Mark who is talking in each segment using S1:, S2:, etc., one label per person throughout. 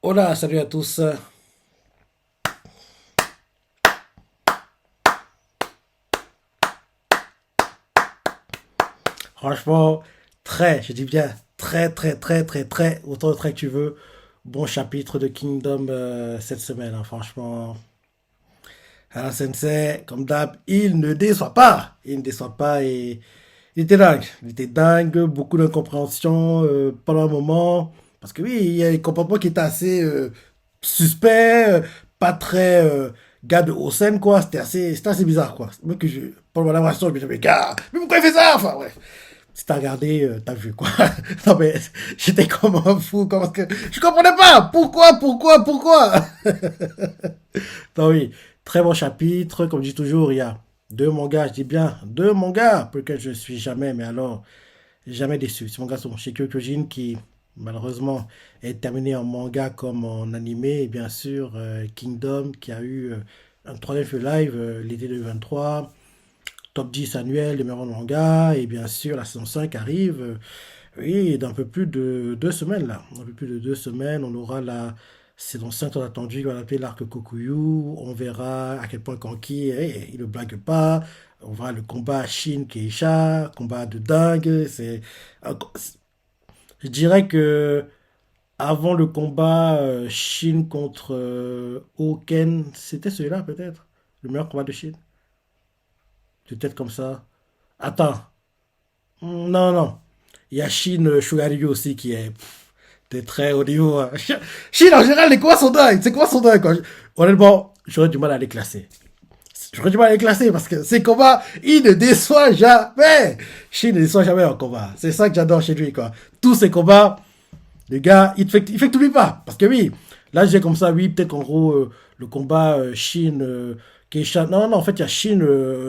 S1: Hola, salut à tous. Franchement, je dis bien autant de très que tu veux. Bon chapitre de Kingdom cette semaine, hein, franchement. Alors, Sensei, comme d'hab, il ne déçoit pas. Il ne déçoit pas et il était dingue. Il était dingue, beaucoup d'incompréhension pendant un moment. Parce que oui, il y a des comportements qui étaient assez suspects, pas très gars de Hossein, quoi. C'était assez bizarre, quoi. Même que je, pendant la relation, je me disais, mais gars, mais pourquoi il fait ça? Enfin, bref. Si t'as regardé, t'as vu quoi. Non mais j'étais comme un fou, parce que je comprenais pas. Pourquoi. Non oui, très bon chapitre. Comme je dis toujours, il y a deux mangas, je dis bien deux mangas pour lesquels je suis jamais, mais alors jamais déçu. Ces mangas sont chez Kyojin qui malheureusement est terminé en manga comme en animé, et bien sûr Kingdom qui a eu un troisième feu live l'été 2023, top 10 annuel des meilleurs mangas, et bien sûr la saison 5 arrive. Oui, d'un peu plus de 2 semaines là. Un peu plus de 2 semaines, on aura la saison 5 tant attendue, on va l'appeler l'arc Kokuyu. On verra à quel point Kanki, il ne blague pas. On verra le combat Shin-Keisha, combat de dingue. Je dirais que avant le combat Shin contre Oken, c'était celui-là peut-être? Le meilleur combat de Shin? Peut-être comme ça. Attends. Non, non. Il y a Shin Shugaryu aussi qui est de très haut niveau, hein. Shin en général, les combats sont dingues. C'est quoi son dingue, quoi. Honnêtement, j'aurais du mal à les classer. J'aurais du mal à les classer parce que ces combats, il ne déçoit jamais. Shin ne déçoit jamais en combat. C'est ça que j'adore chez lui, quoi. Tous ces combats, le gars, il fait que t'oublies pas. Parce que oui, là, j'ai comme ça, oui, peut-être qu'en gros, le combat Shin, Keisha. Non, non, en fait, il y a Shin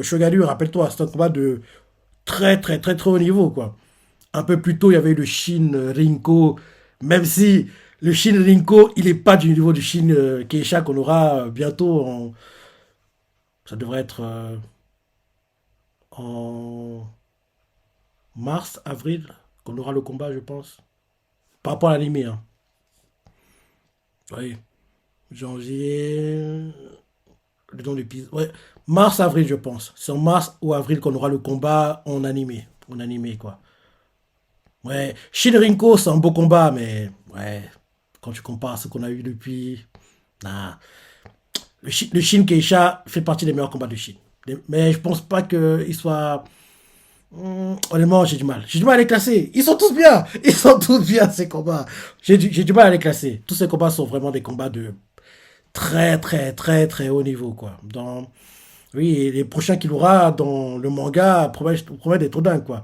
S1: Shogaryu, rappelle-toi, c'est un combat de très haut niveau, quoi. Un peu plus tôt, il y avait eu le Shin Rinko, même si le Shin Rinko, il n'est pas du niveau du Shin Keisha qu'on aura bientôt ça devrait être en mars, avril, qu'on aura le combat, je pense. Par rapport à l'animé, hein. Oui, janvier, le nom du l'épisode. Ouais, mars, avril, je pense. C'est en mars ou avril qu'on aura le combat en animé. En animé, quoi. Ouais, Shinrinko, c'est un beau combat, mais ouais, quand tu compares à ce qu'on a eu depuis. Nah. Le Shin Keisha fait partie des meilleurs combats de Shin. Mais je pense pas qu'il soit. Honnêtement, j'ai du mal. J'ai du mal à les classer. Ils sont tous bien. Ils sont tous bien, ces combats. J'ai du mal à les classer. Tous ces combats sont vraiment des combats de très haut niveau, quoi. Oui, et les prochains qu'il aura dans le manga promettent d'être dingue, quoi.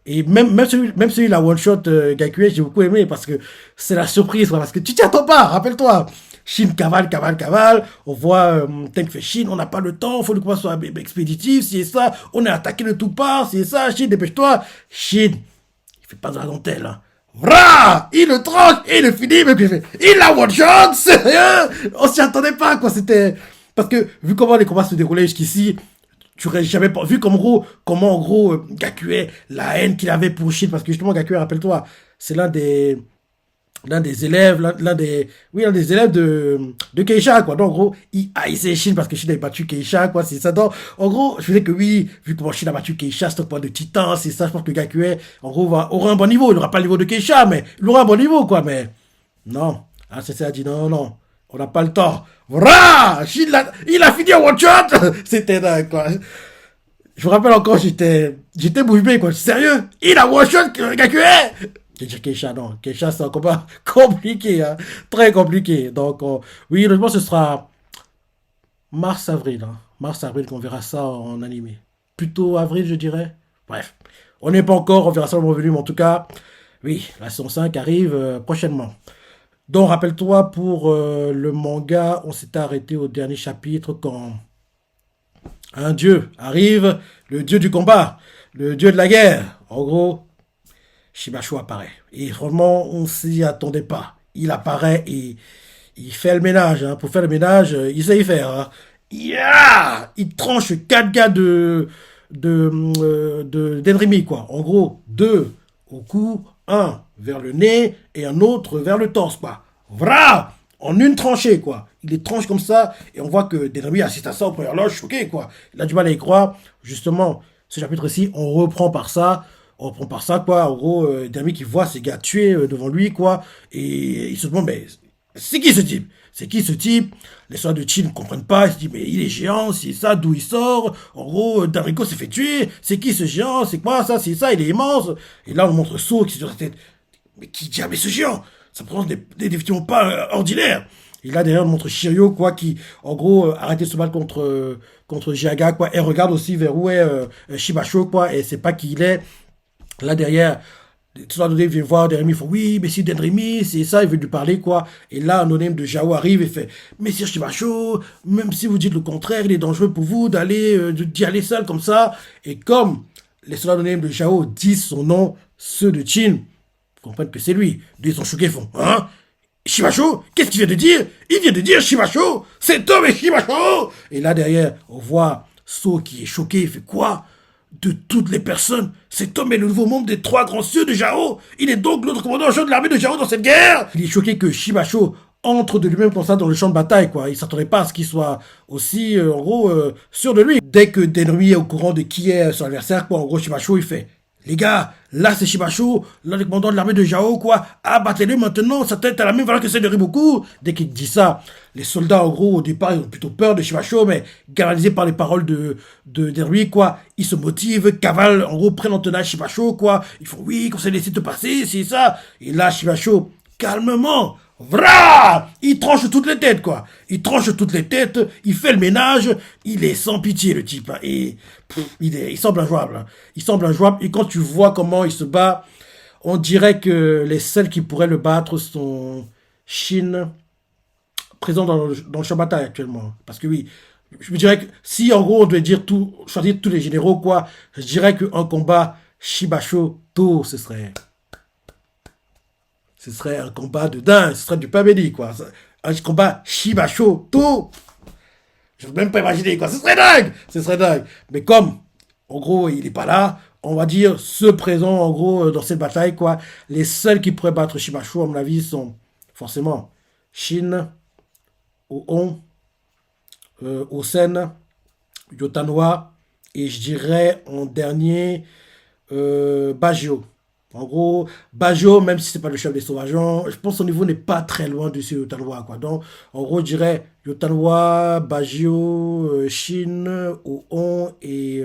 S1: Et même celui la one shot Gakue, j'ai beaucoup aimé parce que c'est la surprise, quoi, parce que tu t'y attends pas, rappelle-toi. Chine cavale, on voit Teng fait Chine, on n'a pas le temps, il faut que le combat soit expéditif, si et ça, on est attaqué de tout part, si et ça, Chine, dépêche-toi. Chine, il fait pas de la dentelle, hein. Vra, il le tranche, il le finit, mais puis il a one shot, sérieux, on s'y attendait pas, quoi, c'était, parce que vu comment les combats se déroulaient jusqu'ici, tu aurais jamais vu comment en gros Gakue, la haine qu'il avait pour Shin, parce que justement Gakue, rappelle-toi, c'est l'un des élèves, l'un des élèves de Keisha, quoi. Donc, en gros, il haïssait Shin parce que Shin avait battu Keisha, quoi. C'est ça. Donc, en gros, je disais que oui, vu comment Shin a battu Keisha, c'est un point de titan, c'est ça. Je pense que Gakue, en gros, aura un bon niveau. Il n'aura pas le niveau de Keisha, mais il aura un bon niveau, quoi. Mais, non. Ah, c'est ça, a dit non, non. On n'a pas le temps. Voilà! Il a fini en one shot! C'était dingue, quoi. Je me rappelle encore, j'étais bouche bée, quoi. Sérieux? Il a one shot Gakue! Keisha, non. Keisha, c'est un combat compliqué, hein. Très compliqué. Donc, oui, je pense que ce sera mars-avril, hein. Mars-avril qu'on verra ça en animé. Plutôt avril, je dirais. Bref. On n'est pas encore, on verra ça au revenu, mais en tout cas, oui, la saison 5 arrive prochainement. Donc, rappelle-toi, pour le manga, on s'était arrêté au dernier chapitre quand un dieu arrive, le dieu du combat, le dieu de la guerre. En gros, Shibacho apparaît. Et franchement, on s'y attendait pas. Il apparaît et il fait le ménage, hein. Pour faire le ménage, il sait y faire, hein. Yeah, il tranche 4 gars d'Enrimi, quoi. En gros, deux au cou, un vers le nez et un autre vers le torse, quoi. Vra! en une tranchée, quoi. Il les tranche comme ça, et on voit que Denremy assiste à ça au premier loge, choqué, quoi. Il a du mal à y croire. Justement, ce chapitre-ci, on reprend par ça. On reprend par ça, quoi. En gros, Denremy qui voit ces gars tués devant lui, quoi. Et il se demande, mais c'est qui ce type? C'est qui ce type? Les soldats de Chine ne comprennent pas. Ils se disent, mais il est géant, c'est ça, d'où il sort? En gros, Darico s'est fait tuer. C'est qui ce géant? C'est quoi ça? C'est ça, il est immense. Et là, on montre So qui est sur sa tête. Mais qui diable est ce géant? Ça prend des vêtements pas ordinaires. Et là, derrière, on montre Shiryu, quoi, qui, en gros, arrêté de se battre contre Jiaga, quoi. Et regarde aussi vers où est Shibasho, quoi. Et c'est pas qui il est. Là, derrière, tout ça, Dodé vient voir Denremy, il fait oui, mais si Denremy, c'est ça, il veut lui parler, quoi. Et là, un anonyme de Jao arrive et fait, mais Sir Shivacho, même si vous dites le contraire, il est dangereux pour vous d'y aller seul comme ça. Et comme les soldats anonymes de Jao disent son nom, ceux de Chin, comprennent que c'est lui. Ils sont choqués, ils font, hein? Shivacho, qu'est-ce qu'il vient de dire? Il vient de dire Shivacho, cet homme est Shivacho! Et là, derrière, on voit So qui est choqué, il fait quoi? De toutes les personnes, cet homme est le nouveau membre des trois grands cieux de Jao. Il est donc l'autre commandant en chef de l'armée de Jao dans cette guerre. Il est choqué que Shibasho entre de lui-même comme ça dans le champ de bataille, quoi. Il s'attendait pas à ce qu'il soit aussi, en gros, sûr de lui. Dès que Denremy est au courant de qui est son adversaire, quoi, en gros, Shibasho, il fait, les gars, là c'est Shibasho, là le commandant de l'armée de Jao, quoi. Abattez-le maintenant, sa tête a la même valeur que celle de Riboku. Dès qu'il dit ça, les soldats, en gros, au départ, ils ont plutôt peur de Shibasho, mais galvanisés par les paroles de lui, quoi, ils se motivent, cavalent, en gros, prennent en tenace Shibasho, quoi. Ils font, oui, qu'on s'est laissé te passer, c'est ça. Et là, Shibasho, calmement, vra, il tranche toutes les têtes, quoi. Il tranche toutes les têtes, il fait le ménage, il est sans pitié, le type, hein. Et il semble injouable, hein. Il semble injouable, et quand tu vois comment il se bat, on dirait que les seuls qui pourraient le battre sont Shin, présent dans le champ de bataille actuellement. Parce que oui, je me dirais que si en gros on devait dire tout, choisir tous les généraux, quoi, je dirais qu'un combat Shibasho-To, ce serait un combat de dingue, ce serait du pain béni, quoi. Un combat Shibasho-To, je ne peux même pas imaginer, quoi. Ce serait dingue! Ce serait dingue. Mais comme, en gros, il n'est pas là, on va dire, ceux présents, en gros, dans cette bataille, quoi, les seuls qui pourraient battre Shibasho, à mon avis, sont forcément Shin, Oon, Osen, Yotanwa, et je dirais en dernier, Bajio. En gros, Bajio, même si c'est pas le chef des sauvageons, je pense que son niveau n'est pas très loin de ce Yotanwa, quoi. Donc, en gros, je dirais Yotanwa, Bajio, Shin, Oon et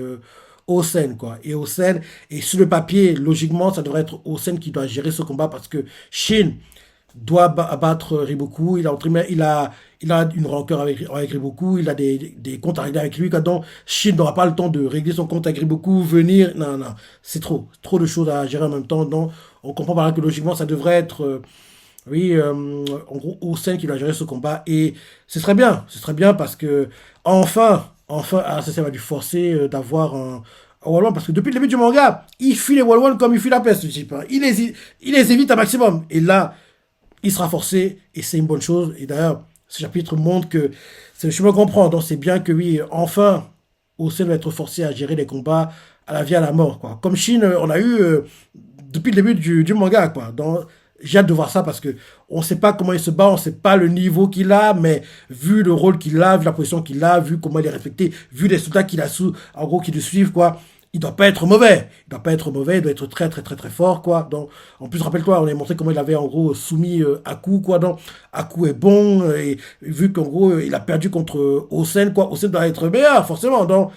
S1: Osen, quoi. Et Osen, et sur le papier, logiquement, ça devrait être Osen qui doit gérer ce combat parce que Shin doit abattre Riboku. Il a une rancœur avec Riboku. Il a des comptes à régler avec lui. Donc, Shin n'aura pas le temps de régler son compte avec Riboku, venir. Non, non. C'est trop. Trop de choses à gérer en même temps. Donc, on comprend par là que logiquement, ça devrait être, oui, en gros, Osen qui doit gérer ce combat. Et ce serait bien. Ce serait bien parce que, enfin, ça va lui forcer d'avoir un Wall-One, parce que depuis le début du manga, il fuit les Wall-One comme il fuit la peste, ce type, hein. Il les évite un maximum. Et là, il sera forcé, et c'est une bonne chose. Et d'ailleurs, ce chapitre montre que, je me comprends, donc c'est bien que oui, enfin, Osen va être forcé à gérer les combats à la vie à la mort, quoi. Comme Shin, on a eu, depuis le début du manga, quoi. Donc, j'ai hâte de voir ça parce que on sait pas comment il se bat, on sait pas le niveau qu'il a, mais vu le rôle qu'il a, vu la position qu'il a, vu comment il est respecté, vu les soldats qu'il a en gros, qui le suivent, quoi. Il doit pas être mauvais. Il doit pas être mauvais, il doit être très très très très fort, quoi. Donc, en plus, rappelle-toi, on a montré comment il avait en gros soumis Aku, quoi. Donc, Aku est bon, et vu qu'en gros, il a perdu contre Osen, quoi. Osen doit être meilleur, forcément. Donc,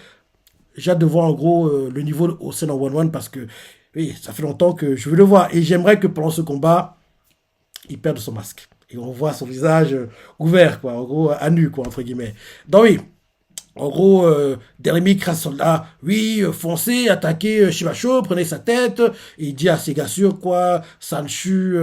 S1: j'ai hâte de voir en gros le niveau de Osen en 1-1 parce que, oui, ça fait longtemps que je veux le voir. Et j'aimerais que pendant ce combat, il perde son masque. Et on voit son visage ouvert, quoi. En gros, à nu, quoi, entre guillemets. Donc, oui. En gros, Denremy crasse soldat, oui, foncez, attaquez Shibasho, prenez sa tête, et il dit à ses gars sûrs, quoi, Sanshu,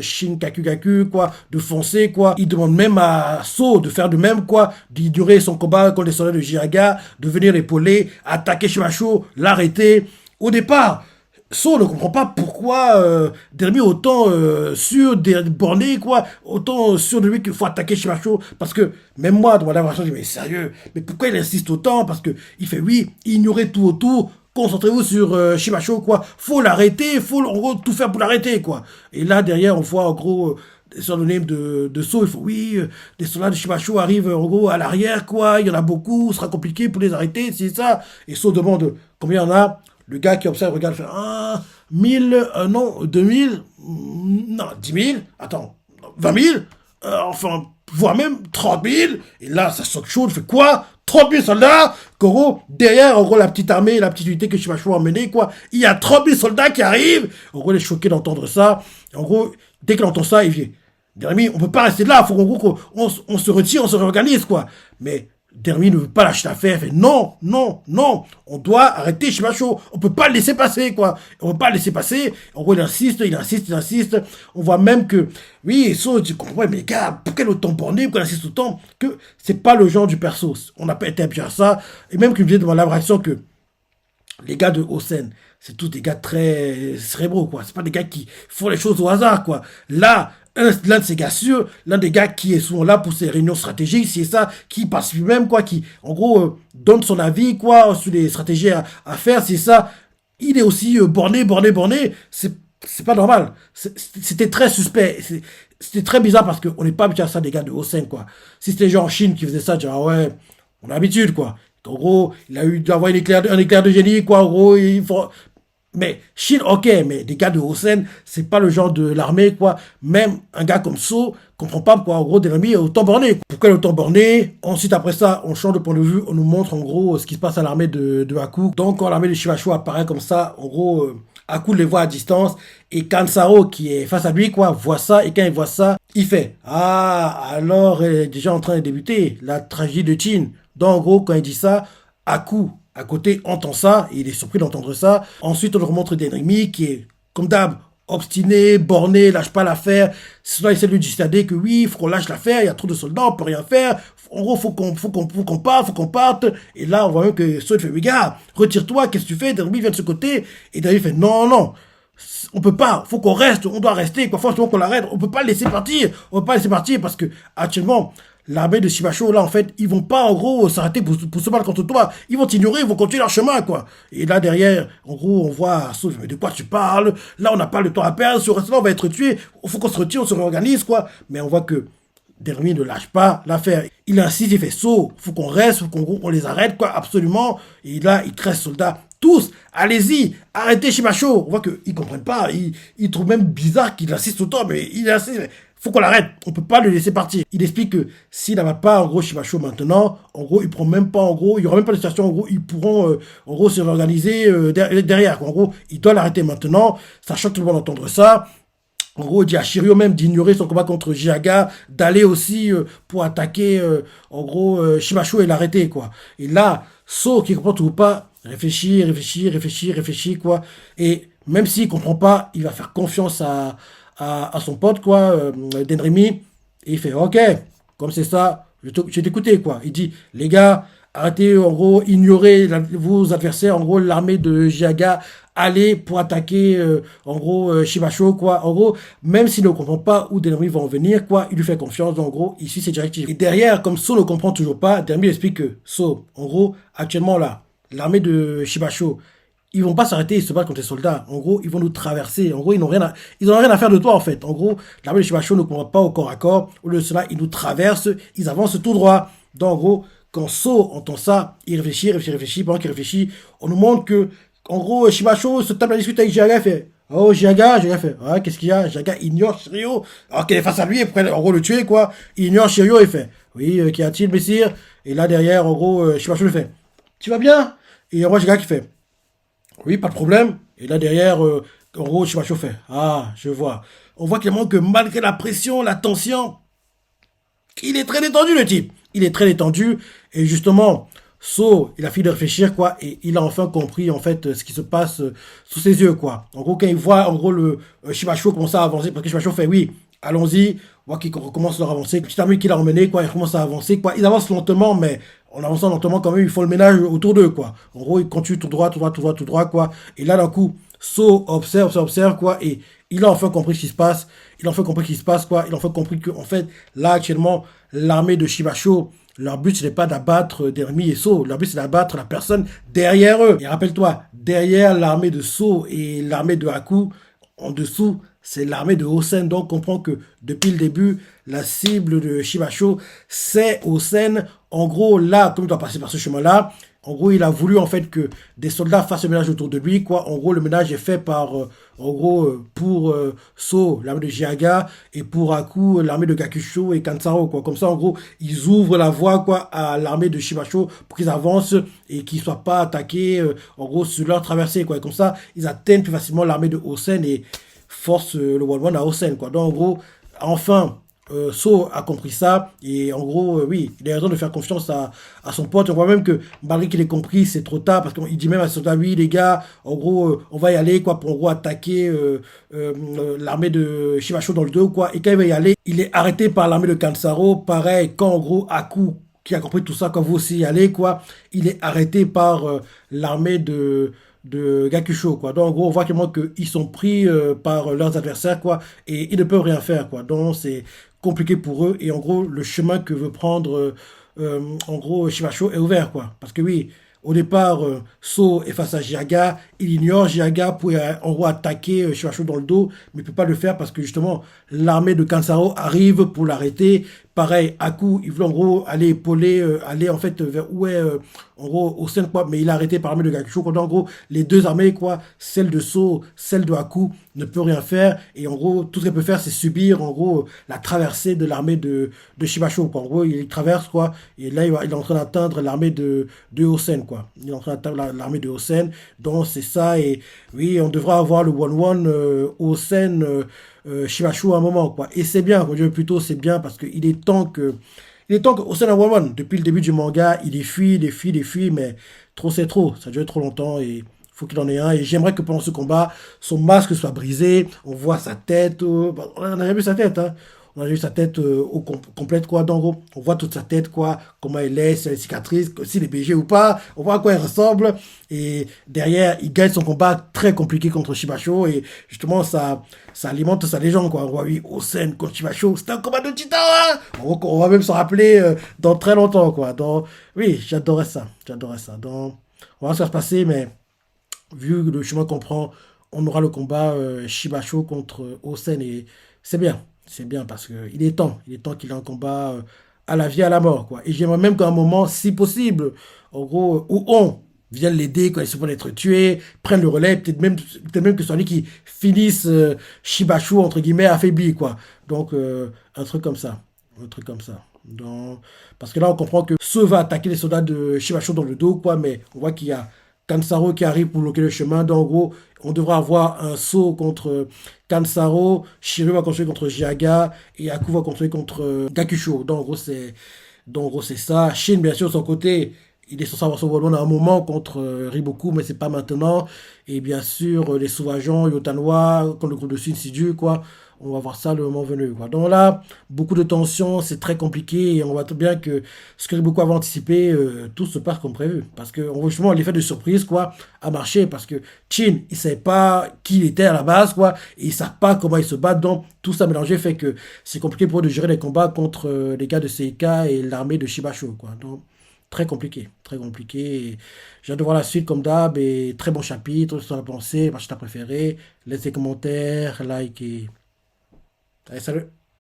S1: Shin Kakugaku, quoi, de foncer, quoi. Il demande même à So de faire de même, quoi, d'ignorer son combat contre les soldats de Jiaga, de venir l'épauler, attaquer Shibasho, l'arrêter. Au départ, So ne comprend pas pourquoi Denremy est autant sûr borné, quoi, autant sûr de lui qu'il faut attaquer Shibasho, parce que même moi, dans ma version, je dis mais sérieux, mais pourquoi il insiste autant? Parce que il fait oui, ignorez tout autour, concentrez-vous sur Shibasho, quoi, faut l'arrêter, faut en gros tout faire pour l'arrêter, quoi. Et là derrière on voit en gros des pseudonymes de Sceaux. Il faut, oui, des soldats de Shimacho arrivent en gros à l'arrière, quoi. Il y en a beaucoup, ce sera compliqué pour les arrêter, c'est ça. Et Sceaux demande combien il y en a. Le gars qui observe regarde, fait, ah, 1000, non, 2000, non, 10 000, attends, 20 000, enfin, voire même 30 000. Et là, ça saute chaud, il fait quoi? 30 000 soldats, qu'en gros, derrière, en gros, la petite armée, la petite unité que Shimacho a emmenée, quoi. Il y a 30 000 soldats qui arrivent. En gros, il est choqué d'entendre ça. En gros, dès qu'il entend ça, il vient. Dermi, on peut pas rester là, il faut qu'en gros, on se retire, on se réorganise, quoi. Mais Dermi ne veut pas lâcher l'affaire, il fait non, non, non, on doit arrêter Shimacho, on peut pas le laisser passer, quoi. On peut pas le laisser passer. En gros, il insiste, il insiste, il insiste. On voit même que, oui, ça, tu comprends, mais les gars, pourquoi il est autant borné, pourquoi il insiste autant, que c'est pas le genre du perso. On n'a pas été habitué à ça. Et même qu'il me disait devant la réaction que les gars de Hosen, c'est tous des gars très cérébraux, quoi. C'est pas des gars qui font les choses au hasard, quoi. Là, l'un de ces gars sûrs, l'un des gars qui est souvent là pour ses réunions stratégiques, c'est ça, qui passe lui-même, quoi, qui, en gros, donne son avis, quoi, sur les stratégies à faire, c'est ça. Il est aussi borné. C'est pas normal. C'était très suspect. C'était très bizarre parce qu'on n'est pas habitué à ça des gars de Hosen, quoi. Si c'était gens en Chine qui faisaient ça, tu dirais, ah ouais, on a l'habitude, quoi. En gros, il a eu d'avoir un éclair de génie, quoi. En gros, il faut... Mais Chine, ok, mais des gars de Hosen, c'est pas le genre de l'armée, quoi. Même un gars comme So comprend pas, quoi. En gros, Delamy est autant borné. Pourquoi il est autant borné? Ensuite, après ça, on change de point de vue, on nous montre, en gros, ce qui se passe à l'armée de Haku. Donc, quand l'armée de Shimacho apparaît comme ça, en gros, Haku les voit à distance. Et Kansaro, qui est face à lui, quoi, voit ça. Et quand il voit ça, il fait, ah, alors, il est déjà en train de débuter la tragédie de Chin. Donc, en gros, quand il dit ça, Haku, à côté, entend ça, et il est surpris d'entendre ça. Ensuite, on nous remontre Denrimi, qui est, comme d'hab, obstiné, borné, lâche pas l'affaire. Cela essaie de lui dissuader que oui, il faut qu'on lâche l'affaire, il y a trop de soldats, on peut rien faire. En gros, faut qu'on parte. Et là, on voit même que Saul fait, regarde, retire-toi, qu'est-ce que tu fais? Denrimi vient de ce côté. Et Denrimi fait, non, non. On peut pas, faut qu'on reste, on doit rester, quoi, forcément qu'on l'arrête, on peut pas le laisser partir, on peut pas le laisser partir parce que, actuellement, l'armée de Shimacho, là, en fait, ils vont pas, en gros, s'arrêter pour se battre contre toi. Ils vont t'ignorer, ils vont continuer leur chemin, quoi. Et là, derrière, en gros, on voit Saul, mais de quoi tu parles? Là, on n'a pas le temps à perdre, sur là, on va être tué. Il faut qu'on se retire, on se réorganise, quoi. Mais on voit que Dermi ne lâche pas l'affaire. Il insiste, il fait saut. Faut qu'on reste, faut qu'on les arrête, quoi, absolument. Et là, il 13 soldats. Tous, allez-y, arrêtez Shimacho. On voit qu'ils comprennent pas. Ils trouvent même bizarre qu'il insiste autant, mais il insiste. Faut qu'on l'arrête. On peut pas le laisser partir. Il explique que s'il n'avait pas, en gros, Shimacho maintenant, en gros, il prend même pas, en gros, il y aura même pas de situation, en gros, ils pourront, en gros, se réorganiser derrière. Quoi. En gros, il doit l'arrêter maintenant. Ça choque tout le monde d'entendre ça. En gros, il dit à Shiryu même d'ignorer son combat contre Jiaga, d'aller aussi pour attaquer, en gros, Shimacho et l'arrêter, quoi. Et là, So, qui comprend toujours pas, réfléchit, quoi. Et même s'il comprend pas, il va faire confiance à son pote, quoi, Denrimi. Et il fait, ok, comme c'est ça, je vais t'écouter, quoi. Il dit, les gars, arrêtez, en gros, ignorer vos adversaires, en gros, l'armée de Jiaga, allez pour attaquer, en gros, Shimacho, quoi. En gros, même s'il ne comprend pas où Denrimi va en venir, quoi, il lui fait confiance, en gros, il suit ses directives. Et derrière, comme So ne comprend toujours pas, Denrimi explique que So, en gros, actuellement, là, l'armée de Shimacho, ils vont pas s'arrêter et se battre contre les soldats. En gros, ils vont nous traverser. En gros, ils n'ont rien à faire de toi, en fait. En gros, l'armée de Shimacho ne combat pas au corps à corps. Au lieu de cela, ils nous traversent, ils avancent tout droit. Donc, en gros, quand So entend ça, il réfléchit. Pendant qu'il réfléchit, on nous montre que, en gros, Shimacho se tape la discute avec Jiaga et fait, oh, Jiaga fait, ah, qu'est-ce qu'il y a? Jiaga ignore Shiryu. Alors qu'il est face à lui, et pourrait, en gros, le tuer, quoi. Il ignore Shiryu et fait, oui, qu'y a-t-il, messire? Et là, derrière, en gros, Shimacho lui fait, tu vas bien? Et en gros, Jiaga qui fait, oui, pas de problème. Et là, derrière, en gros, Shimacho fait, ah, je vois. On voit clairement que malgré la pression, la tension, il est très détendu, le type. Il est très détendu. Et justement, So, il a fini de réfléchir, quoi, et il a enfin compris, en fait, ce qui se passe sous ses yeux, quoi. En gros, quand il voit, en gros, le Shimacho commencer à avancer, parce que Shimacho fait, oui, allons-y, on voit qu'il recommence leur avancer. Petit ami qu'il a emmené, quoi, il commence à avancer, quoi. Ils avancent lentement, mais en avançant lentement, quand même, ils font le ménage autour d'eux, quoi. En gros, ils continuent tout droit, quoi. Et là, d'un coup, So observe, quoi, et il a enfin compris ce qui se passe. Il a enfin compris que, en fait, là, actuellement, l'armée de Shimacho, leur but, ce n'est pas d'abattre Dermi et So. Leur but, c'est d'abattre la personne derrière eux. Et rappelle-toi, derrière l'armée de So et l'armée de Haku, en dessous, c'est l'armée de Hosen. Donc, on comprend que depuis le début, la cible de Shibasho, c'est Hosen. En gros, là, comme il doit passer par ce chemin-là, en gros, il a voulu en fait que des soldats fassent le ménage autour de lui, quoi. En gros, le ménage est fait par, en gros, pour So, l'armée de Jiaga, et pour Aku, l'armée de Gakusho et Kansaro, quoi. Comme ça, en gros, ils ouvrent la voie, quoi, à l'armée de Shibasho pour qu'ils avancent et qu'ils soient pas attaqués, en gros, sur leur traversée, quoi. Et comme ça, ils atteignent plus facilement l'armée de Hosen et forcent le One One à Hosen, quoi. Donc, en gros, enfin, So a compris ça et en gros, oui, il a raison de faire confiance à son pote. On voit même que malgré qu'il ait compris, c'est trop tard parce qu'il dit même à ses soldats, oui les gars, en gros, on va y aller quoi pour en gros attaquer l'armée de Shibasho dans le dos quoi. Et quand il va y aller, il est arrêté par l'armée de Kansaro. Pareil, quand en gros Aku qui a compris tout ça, quand vous aussi y allez quoi, il est arrêté par l'armée de Gakusho quoi. Donc en gros on voit clairement qu'ils sont pris par leurs adversaires quoi et ils ne peuvent rien faire quoi. Donc c'est compliqué pour eux et en gros le chemin que veut prendre en gros Shibasho est ouvert quoi. Parce que oui, au départ So est face à Jiaga, il ignore Jiaga pour en gros attaquer Shibasho dans le dos, mais il peut pas le faire parce que justement l'armée de Kansaro arrive pour l'arrêter. Pareil, Aku, il voulait en gros aller épauler, aller en fait vers où est en gros au sein quoi, mais il est arrêté par l'armée de Gakusho. Donc en gros les deux armées quoi, celle de So, celle de Aku ne peut rien faire et en gros tout ce qu'elle peut faire c'est subir en gros la traversée de l'armée de Shibasho quoi. En gros il traverse quoi et là il est en train d'atteindre l'armée de Hosen quoi. Il est en train d'atteindre l'armée de Hosen. Donc c'est ça et oui on devra avoir le one one Hosen Shibashu à un moment, quoi. Et c'est bien, comme je dis plutôt, c'est bien parce qu'il est temps que. Il est temps qu'au sein d'un One One, depuis le début du manga, il fuit, il fuit, mais trop c'est trop. Ça dure trop longtemps et il faut qu'il en ait un. Et j'aimerais que pendant ce combat, son masque soit brisé, on voit sa tête. On a jamais vu sa tête, hein. On a vu sa tête complète, quoi. Donc, gros, on voit toute sa tête, quoi. Comment elle est, si elle est cicatrice, s'il est BG ou pas. On voit à quoi elle ressemble. Et derrière, il gagne son combat très compliqué contre Shibasho. Et justement, ça alimente sa légende, quoi. On voit, oui, Hosen contre Shibasho. C'était un combat de titan, hein. On va même s'en rappeler dans très longtemps, quoi. Donc, oui, j'adorais ça. J'adorais ça. Donc, on va voir ce qui va se passer, mais vu le chemin qu'on prend, on aura le combat Shibasho contre Hosen et c'est bien. C'est bien parce que il est temps qu'il ait un combat à la vie, à la mort, quoi. Et j'aimerais même qu'à un moment, si possible, en gros, où on vienne l'aider quand il se voit être tué, prenne le relais, peut-être même que ce soit lui qui finisse Shibashu, entre guillemets, affaibli, quoi. Donc, un truc comme ça. Un truc comme ça. Donc, parce que là, on comprend que Seo va attaquer les soldats de Shibashu dans le dos, quoi, mais on voit qu'il y a Kansaro qui arrive pour bloquer le chemin. Donc, en gros, on devra avoir un saut contre Kansaro, Shiryu va construire contre Jiaga et Aku va construire contre Gakusho. Donc, en gros, c'est ça. Shin, bien sûr, de son côté, il est censé avoir son Wallon à un moment contre Riboku, mais c'est pas maintenant. Et bien sûr, les Sauvageons, Yotanwa, comme le groupe de Shinsuju, quoi. On va voir ça le moment venu, quoi. Donc là, beaucoup de tensions, c'est très compliqué et on voit bien que ce que Riboku avait anticipé, tout se passe comme prévu. Parce que, justement, l'effet de surprise, quoi, a marché parce que Chin, il savait pas qui il était à la base, quoi, et il savait pas comment il se bat. Donc, tout ça mélangé fait que c'est compliqué pour eux de gérer les combats contre les gars de Seika et l'armée de Shibasho, quoi. Donc, très compliqué, très compliqué. Et j'ai hâte de voir la suite comme d'hab et très bon chapitre, ce que tu en as pensé, ma t'as préféré. Laisse des commentaires, like et... Allez, salut!